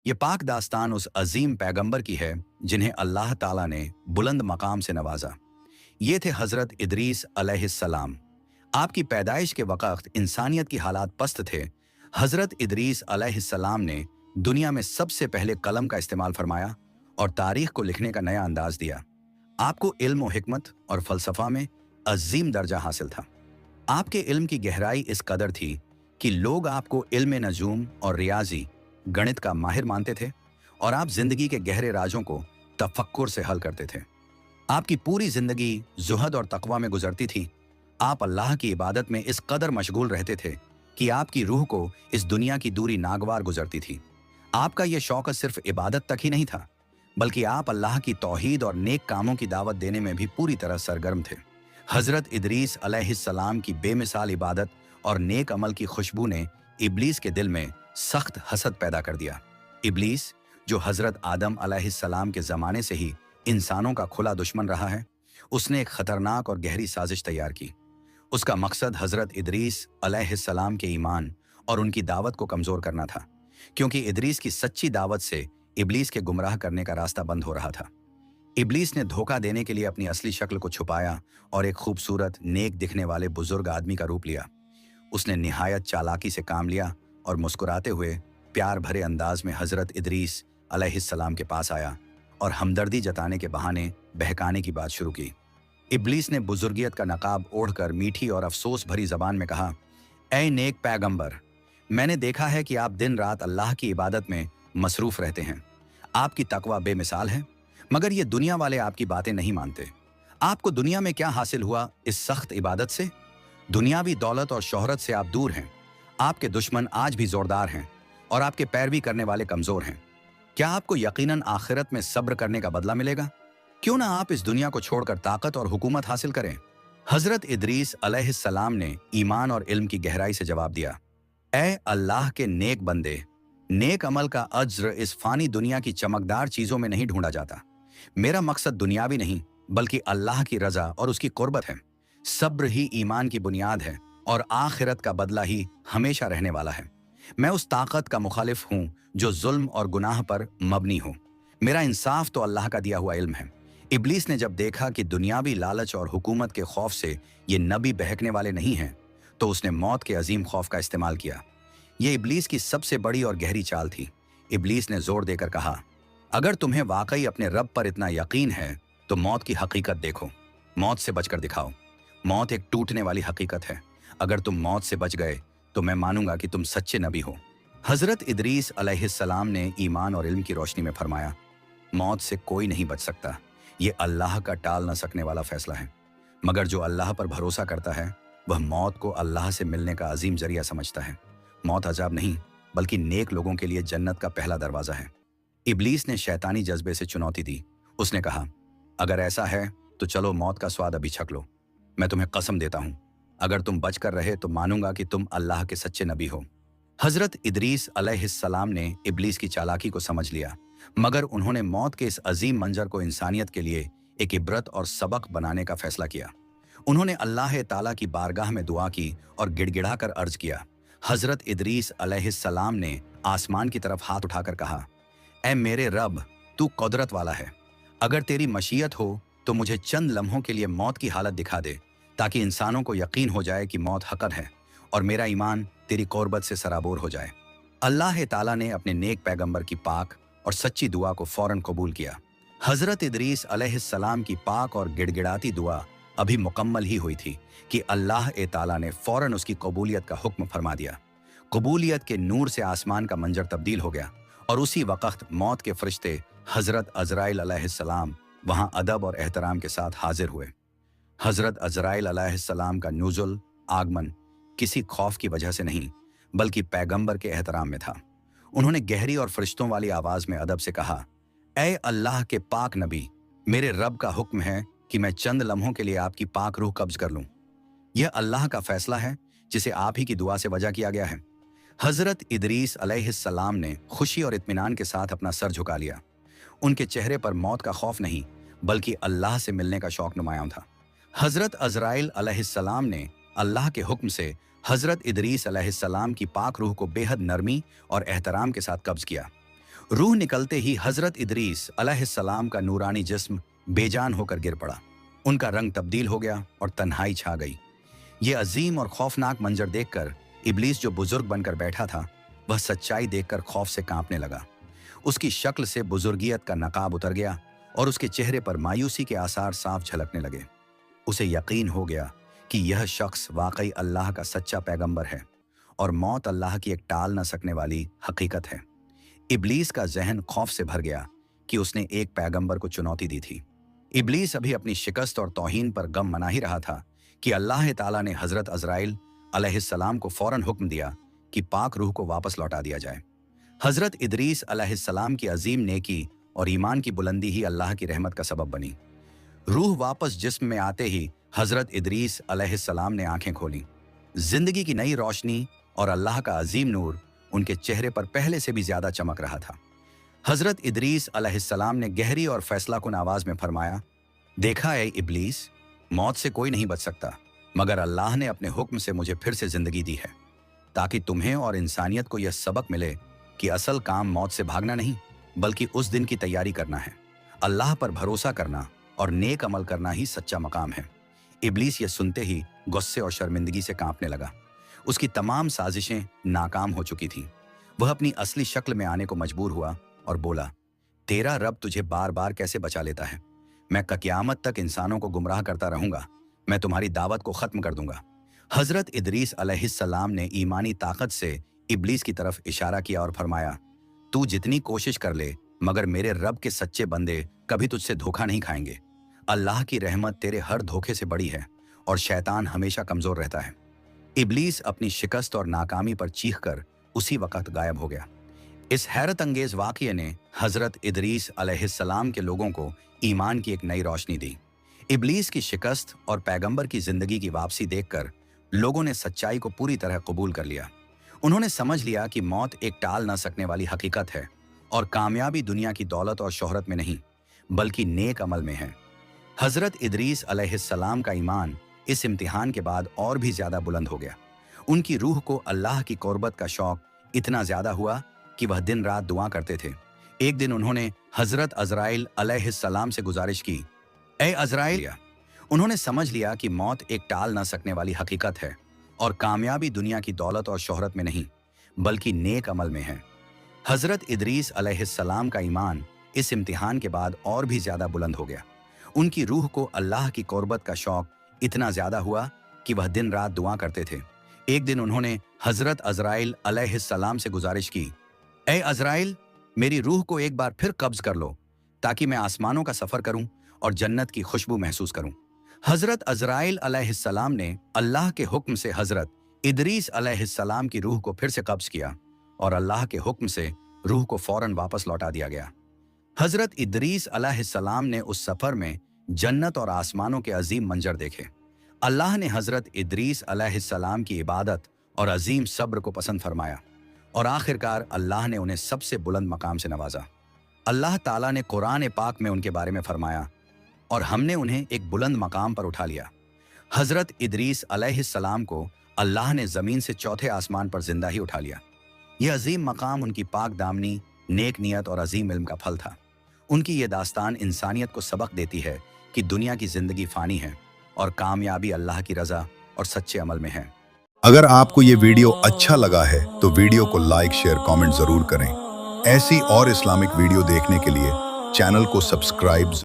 ये पाक दास्तान उस अजीम पैगंबर की है जिन्हें अल्लाह ताला ने बुलंद मकाम से नवाजा। ये थे हजरत इदरीस अलैहिस्सलाम। आपकी पैदाइश के वक़्त इंसानियत की हालात पस्त थे। हजरत इदरीस अलैहिस्सलाम ने दुनिया में सबसे पहले कलम का इस्तेमाल फरमाया और तारीख को लिखने का नया अंदाज दिया। आपको इल्म व हिकमत और फलसफा में अजीम दर्जा हासिल था। आपके इल्म की गहराई इस कदर थी कि लोग आपको इल्म नजूम और रियाजी गणित का माहिर मानते थे और आप जिंदगी के गहरे राजों को तफक्कुर से हल करते थे। आपकी पूरी जिंदगी जुहद और तकवा में गुजरती थी। आप अल्लाह की इबादत में इस कदर मशगूल रहते थे कि आपकी रूह को इस दुनिया की दूरी नागवार गुजरती थी। आपका यह शौक सिर्फ इबादत तक ही नहीं था, बल्कि आप अल्लाह की तौहीद और नेक कामों की दावत देने में भी पूरी तरह सरगर्म थे। हजरत इदरीस अलैहिस्सलाम की बेमिसाल इबादत और नेक अमल की खुशबू ने इब्लीस के दिल में सख्त हसद पैदा कर दिया। इब्लीस, जो हजरत आदम अलैहिस्सलाम के जमाने से ही इंसानों का खुला दुश्मन रहा है, उसने एक खतरनाक और गहरी साजिश तैयार की। उसका मकसद हजरत इदरीस अलैहिस्सलाम के ईमान और उनकी दावत को कमजोर करना था, क्योंकि इदरीस की सच्ची दावत से इब्लीस के गुमराह करने का रास्ता बंद हो रहा था। इब्लीस ने धोखा देने के लिए अपनी असली शक्ल को छुपाया और एक खूबसूरत नेक दिखने वाले बुजुर्ग आदमी का रूप लिया। उसने निहायत चालाकी से काम लिया और मुस्कुराते हुए प्यार भरे अंदाज में हजरत इदरीस अलैहिस्सलाम के पास आया और हमदर्दी जताने के बहाने बहकाने की बात शुरू की। इब्लीस ने बुजुर्गियत का नकाब ओढ़कर मीठी और अफसोस भरी जबान में कहा, ऐ नेक पैगंबर, मैंने देखा है कि आप दिन रात अल्लाह की इबादत में मसरूफ रहते हैं। आपकी तकवा बेमिसाल है, मगर ये दुनिया वाले आपकी बातें नहीं मानते। आपको दुनिया में क्या हासिल हुआ इस सख्त इबादत से? दुनियावी दौलत और शोहरत से आप दूर हैं। आपके दुश्मन आज भी जोरदार हैं और आपके पैरवी करने वाले कमजोर हैं। क्या आपको यकीनन आखिरत में सब्र करने का बदला मिलेगा? क्यों ना आप इस दुनिया को छोड़कर ताकत और हुकूमत हासिल करें? हजरत इदरीस अलैहिस्सलाम ने ईमान और इल्म की गहराई से जवाब दिया, ऐ अल्लाह के नेक बंदे, नेक अमल का अज्र इस फानी दुनिया की चमकदार चीजों में नहीं ढूंढा जाता। मेरा मकसद दुनियावी नहीं, बल्कि अल्लाह की रजा और उसकी कुर्बत है। सब्र ही ईमान की बुनियाद है और आखिरत का बदला ही हमेशा रहने वाला है। मैं उस ताकत का मुखालिफ हूं जो जुल्म और गुनाह पर मबनी हो। मेरा इंसाफ तो अल्लाह का दिया हुआ इल्म है। इब्लीस ने जब देखा कि दुनियावी लालच और हुकूमत के खौफ से ये नबी बहकने वाले नहीं हैं, तो उसने मौत के अजीम खौफ का इस्तेमाल किया। यह इब्लीस की सबसे बड़ी और गहरी चाल थी। इब्लीस ने जोर देकर कहा, अगर तुम्हें वाकई अपने रब पर इतना यकीन है तो मौत की हकीकत देखो, मौत से बचकर दिखाओ। मौत एक टूटने वाली हकीकत है। अगर तुम मौत से बच गए तो मैं मानूंगा कि तुम सच्चे नबी हो। हजरत इदरीस अलैहिस्सलाम ने ईमान और इल्म की रोशनी में फरमाया, मौत से कोई नहीं बच सकता। ये अल्लाह का टाल न सकने वाला फैसला है। मगर जो अल्लाह पर भरोसा करता है वह मौत को अल्लाह से मिलने का अजीम जरिया समझता है। मौत अजाब नहीं, बल्कि नेक लोगों के लिए जन्नत का पहला दरवाजा है। इब्लीस ने शैतानी जज्बे से चुनौती दी। उसने कहा, अगर ऐसा है तो चलो मौत का स्वाद अभी छक लो। मैं तुम्हें कसम देता हूं, अगर तुम बच कर रहे तो मानूंगा कि तुम अल्लाह के सच्चे नबी हो। हजरत इदरीस अलैहिस्सलाम ने इब्लीस की चालाकी को समझ लिया, मगर उन्होंने मौत के इस अजीम मंजर को इंसानियत के लिए एक इबरत और सबक बनाने का फैसला किया। उन्होंने अल्लाह ताला की बारगाह में दुआ की और गिड़गिड़ा कर अर्ज किया। हजरत इदरीस अलैहिस्सलाम ने आसमान की तरफ हाथ उठाकर कहा, ऐ मेरे रब, तू कुदरत वाला है। अगर तेरी मशीयत हो तो मुझे चंद लम्हों के लिए मौत की हालत दिखा दे, ताकि इंसानों को यकीन हो जाए कि मौत हक़र है और मेरा ईमान तेरी कुर्बत से सराबोर हो जाए। अल्लाह ताला ने अपने नेक पैगंबर की पाक और सच्ची दुआ को फौरन कबूल किया। हजरत इदरीस अलैहिस्सलाम की पाक और गिड़गिड़ाती दुआ अभी मुकम्मल ही हुई थी कि अल्लाह ताला ने फौरन उसकी कबूलियत का हुक्म फरमा दिया। कबूलियत के नूर से आसमान का मंजर तब्दील हो गया और उसी वक्त मौत के फरिश्ते हजरत अजराइल अलैहिस्सलाम वहां अदब और एहतराम के साथ हाजिर हुए। हजरत अजराइल अलैहिस्सलाम का नुज़ुल, आगमन किसी खौफ की वजह से नहीं, बल्कि पैगंबर के एहतराम में था। उन्होंने गहरी और फरिश्तों वाली आवाज में अदब से कहा, ऐ अल्लाह के पाक नबी, मेरे रब का हुक्म है कि मैं चंद लम्हों के लिए आपकी पाक रूह कब्ज कर लूं। यह अल्लाह का फैसला है जिसे आप ही की दुआ से वजह किया गया है। हजरत इदरीस अलैहिस्सलाम ने खुशी और इत्मीनान के साथ अपना सर झुका लिया। उनके चेहरे पर मौत का खौफ नहीं, बल्कि अल्लाह से मिलने का शौक नुमायां था। हजरत अजराइल अलैहिस्सलाम ने अल्लाह के हुक्म से हजरत इदरीस अलैहिस्सलाम की पाक रूह को बेहद नरमी और एहतराम के साथ कब्ज किया। रूह निकलते ही हजरत इदरीस अलैहिस्सलाम का नूरानी जिस्म बेजान होकर गिर पड़ा। उनका रंग तब्दील हो गया और तन्हाई छा गई। ये अजीम और खौफनाक मंजर देखकर इब्लीस जो बुजुर्ग बनकर बैठा था, वह सच्चाई देखकर खौफ से कांपने लगा। उसकी शक्ल से बुजुर्गियत का नकाब उतर गया और उसके चेहरे पर मायूसी के आसार साफ झलकने लगे। उसे यकीन हो गया कि यह शख्स वाकई अल्लाह का सच्चा पैगंबर है और मौत अल्लाह की एक टाल न सकने वाली हकीकत है। इब्लीस का जहन खौफ से भर गया कि उसने एक पैगंबर को चुनौती दी थी। इब्लीस अभी अपनी शिकस्त और तौहीन पर गम मना ही रहा था कि अल्लाह ताला ने हजरत अज़राइल अलैहिस्सलाम को फौरन हुक्म दिया कि पाक रूह को वापस लौटा दिया जाए। हजरत इदरीस अलैहिस्सलाम की अजीम नेकी और ईमान की बुलंदी ही अल्लाह की रहमत का सबब बनी। रूह वापस जिस्म में आते ही हजरत इदरीस अलैहिस्सलाम ने आंखें खोलीं। जिंदगी की नई रोशनी और अल्लाह का अजीम नूर उनके चेहरे पर पहले से भी ज्यादा चमक रहा था। हजरत इदरीस अलैहिस्सलाम ने गहरी और फैसलाकुन आवाज में फरमाया, देखा है इब्लीस, मौत से कोई नहीं बच सकता, मगर अल्लाह ने अपने हुक्म से मुझे फिर से जिंदगी दी है ताकि तुम्हें और इंसानियत को यह सबक मिले कि असल काम मौत से भागना नहीं, बल्कि उस दिन की तैयारी करना है। अल्लाह पर भरोसा करना और नेक अमल करना ही सच्चा मकाम है। इब्लीस ये सुनते ही गुस्से और शर्मिंदगी से कांपने लगा। उसकी तमाम साजिशें नाकाम हो चुकी थीं। वह अपनी असली शक्ल में आने को मजबूर हुआ और बोला, तेरा रब तुझे बार बार कैसे बचा लेता है? मैं क़यामत तक इंसानों को गुमराह करता रहूंगा। मैं तुम्हारी दावत को खत्म कर दूंगा। हजरत इदरीस अलैहिस्सलाम ने ईमानी ताकत से इब्लीस की तरफ इशारा किया और फरमाया, तू जितनी कोशिश कर ले, मगर मेरे रब के सच्चे बंदे कभी तुझसे धोखा नहीं खाएंगे। अल्लाह की रहमत तेरे हर धोखे से बड़ी है और शैतान हमेशा कमजोर रहता है। इब्लीस अपनी शिकस्त और नाकामी पर चीखकर उसी वक्त गायब हो गया। इस हैरत अंगेज वाक़ये ने हजरत इदरीस अलैहिस्सलाम के लोगों को ईमान की एक नई रोशनी दी। इब्लीस की शिकस्त और पैगंबर की जिंदगी की वापसी देखकर लोगों ने सच्चाई को पूरी तरह कबूल कर लिया। उन्होंने समझ लिया कि मौत एक टाल न सकने वाली हकीकत है और कामयाबी दुनिया की दौलत और शोहरत में नहीं, बल्कि नेक अमल में है। हजरत इदरीस अलैहिस्सलाम का ईमान इस इम्तिहान के बाद और भी ज्यादा बुलंद हो गया। उनकी रूह को अल्लाह की कुर्बत का शौक इतना ज्यादा हुआ कि वह दिन रात दुआ करते थे। एक दिन उन्होंने हजरत अज़राइल अलैहिस्सलाम से गुजारिश की, ए अज़राइल। उन्होंने समझ लिया कि मौत एक टाल न सकने वाली हकीकत है और कामयाबी दुनिया की दौलत और शोहरत में नहीं, बल्कि नेक अमल में है। हजरत इदरीस अलैहिस्सलाम का ईमान इस इम्तिहान के बाद और भी ज्यादा बुलंद हो गया। उनकी रूह को अल्लाह की कुर्बत का शौक इतना ज्यादा हुआ कि वह दिन रात दुआ करते थे। एक दिन उन्होंने हजरत अज़राइल अलैहिस्सलाम से गुजारिश की, ए अज़राइल, मेरी रूह को एक बार फिर कब्ज कर लो ताकि मैं आसमानों का सफर करूं और जन्नत की खुशबू महसूस करूं। हजरत अज़राइल अलैहिस्सलाम ने अल्लाह के हुक्म से हजरत इदरीस अलैहिस्सलाम की रूह को फिर से कब्ज किया और अल्लाह के हुक्म से रूह को फौरन वापस लौटा दिया गया। हजरत इदरीस अलैहिस्सलाम ने उस सफर में जन्नत और आसमानों के अजीम मंजर देखे। अल्लाह ने हजरत इदरीस अलैहिस्सलाम की इबादत और अजीम सब्र को पसंद फरमाया और आखिरकार अल्लाह ने उन्हें सबसे बुलंद मकाम से नवाजा। अल्लाह ताला ने कुरान पाक में उनके बारे में फरमाया, और हमने उन्हें एक बुलंद मकाम पर उठा लिया। हजरत इदरीस अलैहिस्सलाम को अल्लाह ने जमीन से चौथे आसमान पर जिंदा ही उठा लिया। यह अजीम मकाम उनकी पाक दामनी, नेक नियत और अजीम इल्म का फल था। उनकी ये दास्तान इंसानियत को सबक देती है कि दुनिया की जिंदगी फानी है और कामयाबी अल्लाह की रजा और सच्चे अमल में है। अगर आपको ये वीडियो अच्छा लगा है तो वीडियो को लाइक, शेयर, कमेंट जरूर करें। ऐसी और इस्लामिक वीडियो देखने के लिए चैनल को सब्सक्राइब